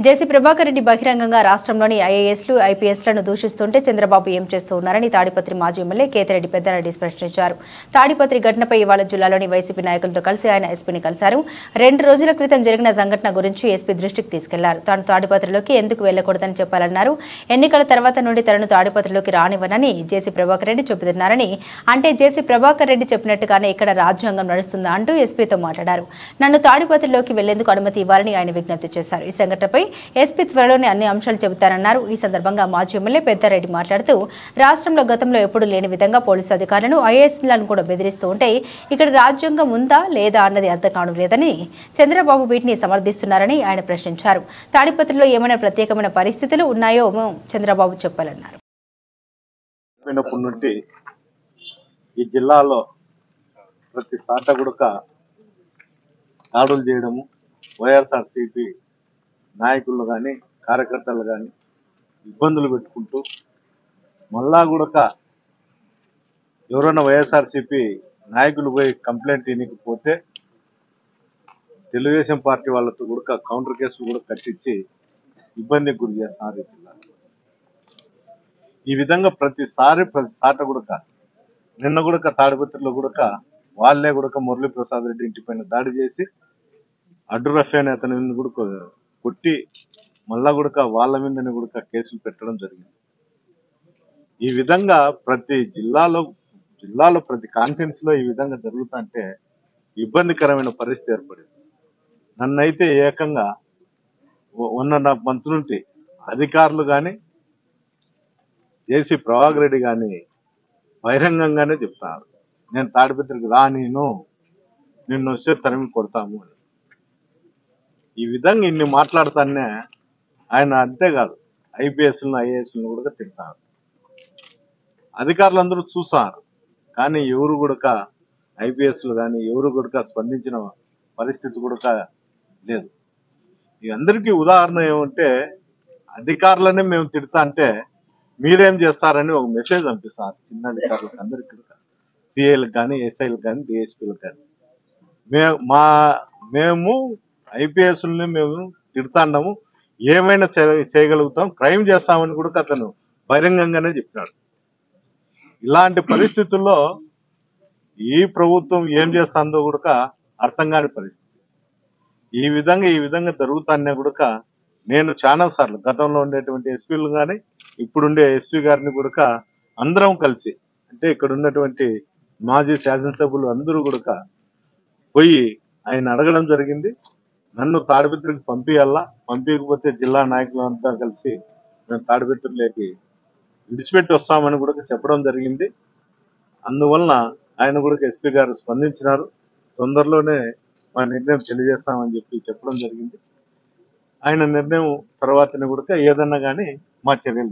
జేసీ ప్రభాకర్ రెడ్డి బహిరంగంగా రాష్ట్రంలోని ఐఏఎస్లు, ఐపీఎస్లను దూషిస్తుంటే చంద్రబాబు ఏం చేస్తూ ఉన్నారని తాడిపత్రి మాజీ ఎమ్మెల్యే కేతిరెడ్డి పెద్దారెడ్డి ప్రశ్నించారు. తాడిపత్రి ఘటనపై ఇవాళ జిల్లాలోని వైసీపీ నాయకులతో కలిసి ఆయన ఎస్పీని కలిశారు. 2 రోజుల క్రితం జరిగిన సంఘటన గురించి ఎస్పీ దృష్టికి తీసుకెళ్లారు. తాను తాడిపత్రిలోకి ఎందుకు వెళ్లకూడదని చెప్పాలన్నారు. ఎన్నికల తర్వాత నుండి తనను తాడిపత్రిలోకి రానివ్వనని జేసీ ప్రభాకర్ రెడ్డి చెబుతున్నారని, అంటే జేసీ ప్రభాకర్ రెడ్డి చెప్పినట్టుగానే ఇక్కడ రాజ్యాంగం నడుస్తుందా అంటూ ఎస్పీతో మాట్లాడారు. నన్ను తాడిపత్రిలోకి వెళ్లేందుకు అనుమతి ఇవ్వాలని ఆయన విజ్ఞప్తి చేశారు. ఈ సంఘటనపై ఎస్పీ త్వరలోనే అన్ని అంశాలు చెబుతారన్నారు. ఈ సందర్భంగా మాజీ ఎమ్మెల్యే పెద్దారెడ్డి మాట్లాడుతూ, రాష్ట్రంలో గతంలో ఎప్పుడూ లేని విధంగా పోలీసు అధికారులను, ఐఏఎస్లను కూడా బెదిరిస్తూ ఉంటే ఇక్కడ రాజ్యాంగం ఉందా లేదా అన్నది అర్థం కావడం లేదని, చంద్రబాబు వీటిని సమర్థిస్తున్నారని ఆయన ప్రశ్నించారు. తాడిపత్రిలో ఏమైనా ప్రత్యేకమైన పరిస్థితులు ఉన్నాయో చంద్రబాబు చెప్పాలన్నారు. ఈ జిల్లాలో ప్రతి సాట గుడక దాడులు చేయడము, వైఎస్ఆర్సీపీ నాయకులు కానీ కార్యకర్తలు కానీ ఇబ్బందులు పెట్టుకుంటూ, మళ్ళా గుడక ఎవరైనా వైఎస్ఆర్సీపీ నాయకులు పోయి కంప్లైంట్ ఇవ్వకపోతే తెలుగుదేశం పార్టీ వాళ్ళతో కూడా కౌంటర్ కేసులు కూడా కట్టించి ఇబ్బందికి గురి చేస్తున్నారు. ఈ విధంగా ప్రతి సాట గుడక నిన్న కూడా తాడిపత్రిలో కూడా వాళ్ళే కూడా మురళీప్రసాద్ రెడ్డి ఇంటి పైన దాడి చేసి అడ్డు రఫీ అనే అతని కూడా కొట్టి మళ్ళా కూడా వాళ్ళ మీదనే కూడా కేసులు పెట్టడం జరిగింది. ఈ విధంగా ప్రతి జిల్లాలో ప్రతి కాన్స్టిట్యున్సీ లో ఈ విధంగా జరుగుతుంటే ఇబ్బందికరమైన పరిస్థితి ఏర్పడింది. నన్నైతే ఏకంగా 1.5 మంత్ నుండి అధికారులు కానీ జేసీ ప్రభాకర్ రెడ్డి కానీ బహిరంగంగానే చెప్తారు, నేను తాడిపత్రికి నిన్ను వస్తే తరిమి కొడతాము అని. ఈ విధంగా ఇన్ని మాట్లాడుతానే ఆయన అంతేకాదు ఐపీఎస్లను, ఐఏఎస్లను కూడా తిడతారు. అధికారులందరూ చూసారు, కానీ ఎవరు కూడా ఐపీఎస్లు కానీ ఎవరు కూడా స్పందించిన పరిస్థితి కూడా లేదు. ఈ అందరికీ ఉదాహరణ ఏమంటే, అధికారులనే మేము తిడతా అంటే మీరేం చేస్తారని ఒక మెసేజ్ పంపిస్తారు చిన్న అధికారులకు అందరికీ, సిఐలకు కానీ, ఎస్ఐలకు కానీ, డిఎస్పీలకు కానీ. మేము ఐపీఎస్ని మేము తిడతాండము, ఏమైనా చేయగలుగుతాం, క్రైమ్ చేస్తామని కూడా అతను బహిరంగంగానే చెప్పినాడు. ఇలాంటి పరిస్థితుల్లో ఈ ప్రభుత్వం ఏం చేస్తుందో కూడా అర్థం కాని పరిస్థితి. ఈ విధంగా జరుగుతానే కూడా నేను చాలా సార్లు గతంలో ఉండేటువంటి ఎస్పీలు కానీ ఇప్పుడుండే ఎస్పీ గారిని కూడా అందరం కలిసి, అంటే ఇక్కడ ఉన్నటువంటి మాజీ శాసనసభ్యులు అందరూ కూడా పోయి ఆయన అడగడం జరిగింది. నన్ను తాడిపత్రికి పంపించకపోతే జిల్లా నాయకులు అంతా కలిసి మేము తాడిపత్రిలోకి విడిచిపెట్టి వస్తామని కూడా చెప్పడం జరిగింది. అందువలన ఆయన కూడా ఎస్పీ గారు స్పందించినారు. తొందరలోనే మా నిర్ణయం తెలియజేస్తామని చెప్పడం జరిగింది. ఆయన నిర్ణయం తర్వాతనే కూడా ఏదన్నా కానీ మా చర్యలు